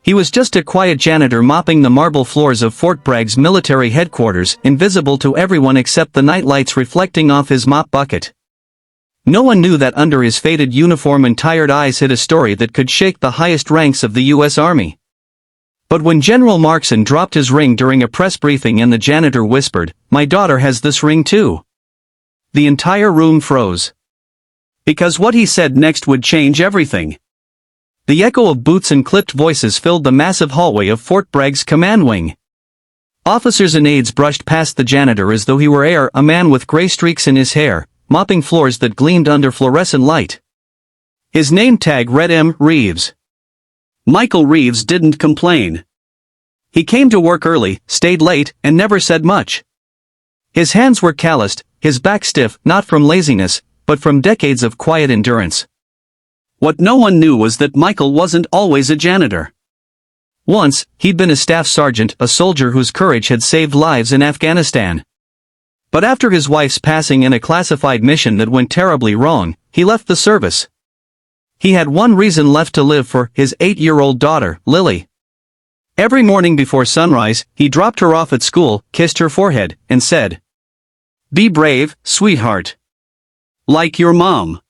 He was just a quiet janitor mopping the marble floors of Fort Bragg's military headquarters, invisible to everyone except the night lights reflecting off his mop bucket. No one knew that under his faded uniform and tired eyes hid a story that could shake the highest ranks of the U.S. Army. But when General Markson dropped his ring during a press briefing and the janitor whispered, "My daughter has this ring too," the entire room froze. Because what he said next would change everything. The echo of boots and clipped voices filled the massive hallway of Fort Bragg's command wing. Officers and aides brushed past the janitor as though he were a man with gray streaks in his hair, mopping floors that gleamed under fluorescent light. His name tag read M. Reeves. Michael Reeves didn't complain. He came to work early, stayed late, and never said much. His hands were calloused, his back stiff, not from laziness, but from decades of quiet endurance. What no one knew was that Michael wasn't always a janitor. Once, he'd been a staff sergeant, a soldier whose courage had saved lives in Afghanistan. But after his wife's passing in a classified mission that went terribly wrong, he left the service. He had one reason left to live for: his 8-year-old daughter, Lily. Every morning before sunrise, he dropped her off at school, kissed her forehead, and said, "Be brave, sweetheart. Like your mom."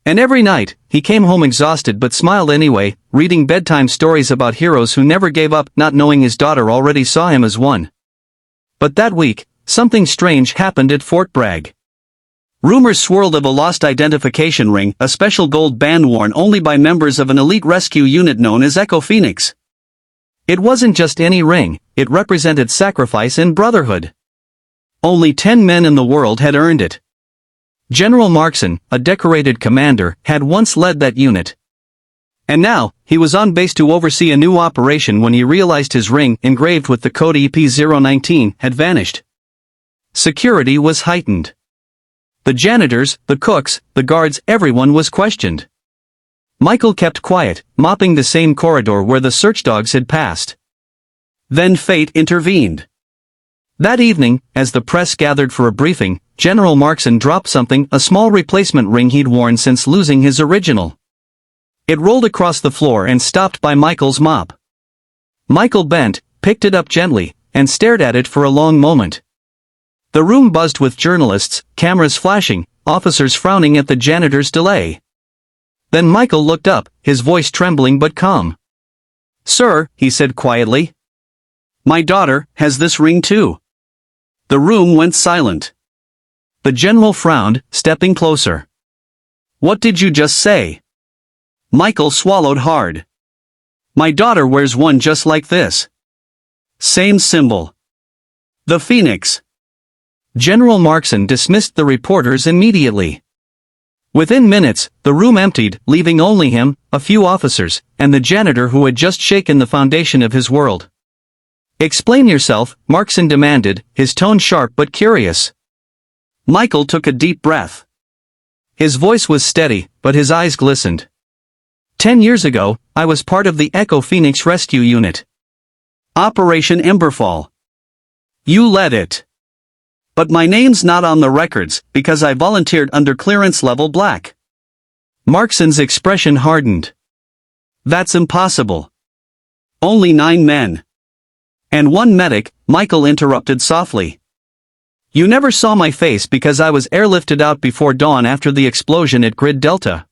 And every night, he came home exhausted but smiled anyway, reading bedtime stories about heroes who never gave up, not knowing his daughter already saw him as one. But that week, something strange happened at Fort Bragg. Rumors swirled of a lost identification ring, a special gold band worn only by members of an elite rescue unit known as Echo Phoenix. It wasn't just any ring, it represented sacrifice and brotherhood. Only 10 men in the world had earned it. General Markson, a decorated commander, had once led that unit. And now, he was on base to oversee a new operation when he realized his ring, engraved with the code EP019, had vanished. Security was heightened. The janitors, the cooks, the guards, everyone was questioned. Michael kept quiet, mopping the same corridor where the search dogs had passed. Then fate intervened. That evening, as the press gathered for a briefing, General Markson dropped something, a small replacement ring he'd worn since losing his original. It rolled across the floor and stopped by Michael's mop. Michael bent, picked it up gently, and stared at it for a long moment. The room buzzed with journalists, cameras flashing, officers frowning at the janitor's delay. Then Michael looked up, his voice trembling but calm. "Sir," he said quietly, "my daughter has this ring too." The room went silent. The general frowned, stepping closer. "What did you just say?" Michael swallowed hard. "My daughter wears one just like this. Same symbol. The Phoenix." General Markson dismissed the reporters immediately. Within minutes, the room emptied, leaving only him, a few officers, and the janitor who had just shaken the foundation of his world. "Explain yourself," Markson demanded, his tone sharp but curious. Michael took a deep breath. His voice was steady, but his eyes glistened. 10 years ago, I was part of the Echo Phoenix Rescue Unit. Operation Emberfall. You led it. But my name's not on the records, because I volunteered under clearance level black. Markson's expression hardened. That's impossible. Only 9 men. And 1 medic, Michael interrupted softly. You never saw my face because I was airlifted out before dawn after the explosion at Grid Delta.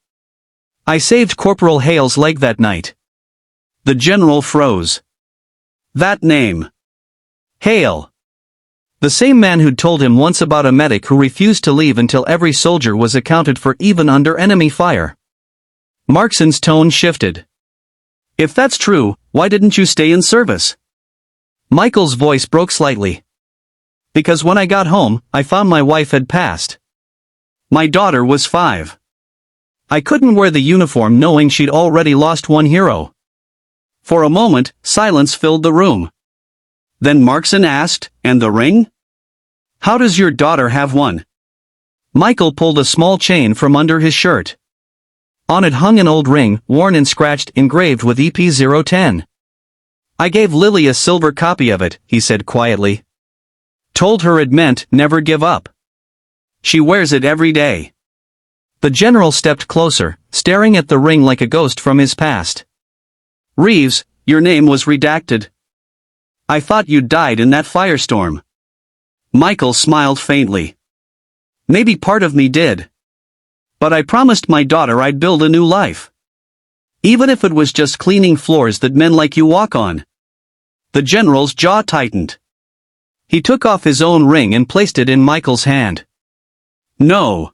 I saved Corporal Hale's leg that night. The general froze. That name. Hale. The same man who'd told him once about a medic who refused to leave until every soldier was accounted for even under enemy fire. Markson's tone shifted. If that's true, why didn't you stay in service? Michael's voice broke slightly. Because when I got home, I found my wife had passed. My daughter was 5. I couldn't wear the uniform knowing she'd already lost one hero. For a moment, silence filled the room. Then Markson asked, and the ring? How does your daughter have one? Michael pulled a small chain from under his shirt. On it hung an old ring, worn and scratched, engraved with EP010. I gave Lily a silver copy of it, he said quietly. Told her it meant never give up. She wears it every day. The general stepped closer, staring at the ring like a ghost from his past. Reeves, your name was redacted. I thought you'd died in that firestorm. Michael smiled faintly. Maybe part of me did. But I promised my daughter I'd build a new life. Even if it was just cleaning floors that men like you walk on. The general's jaw tightened. He took off his own ring and placed it in Michael's hand. No.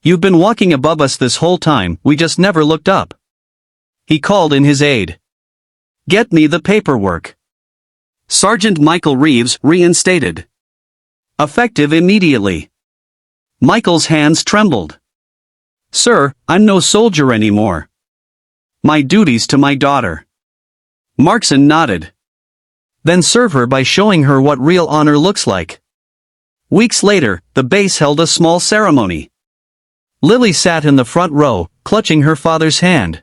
You've been walking above us this whole time, we just never looked up. He called in his aide. Get me the paperwork. Sergeant Michael Reeves reinstated. Effective immediately. Michael's hands trembled. Sir, I'm no soldier anymore. My duties to my daughter. Markson nodded. Then serve her by showing her what real honor looks like. Weeks later, the base held a small ceremony. Lily sat in the front row, clutching her father's hand.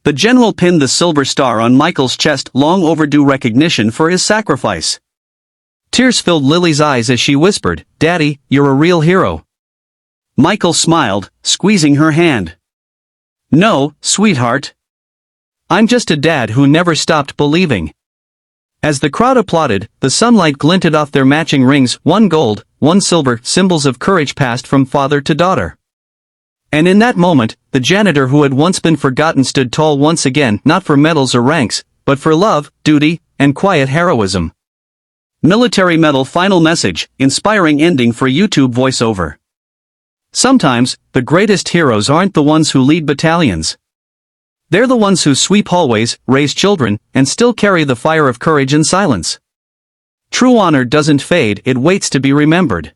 The general pinned the silver star on Michael's chest, long overdue recognition for his sacrifice. Tears filled Lily's eyes as she whispered, Daddy, you're a real hero. Michael smiled, squeezing her hand. No, sweetheart. I'm just a dad who never stopped believing. As the crowd applauded, the sunlight glinted off their matching rings, one gold, one silver, symbols of courage passed from father to daughter. And in that moment, the janitor who had once been forgotten stood tall once again, not for medals or ranks, but for love, duty, and quiet heroism. Military Medal final message, inspiring ending for YouTube voiceover. Sometimes, the greatest heroes aren't the ones who lead battalions. They're the ones who sweep hallways, raise children, and still carry the fire of courage in silence. True honor doesn't fade, it waits to be remembered.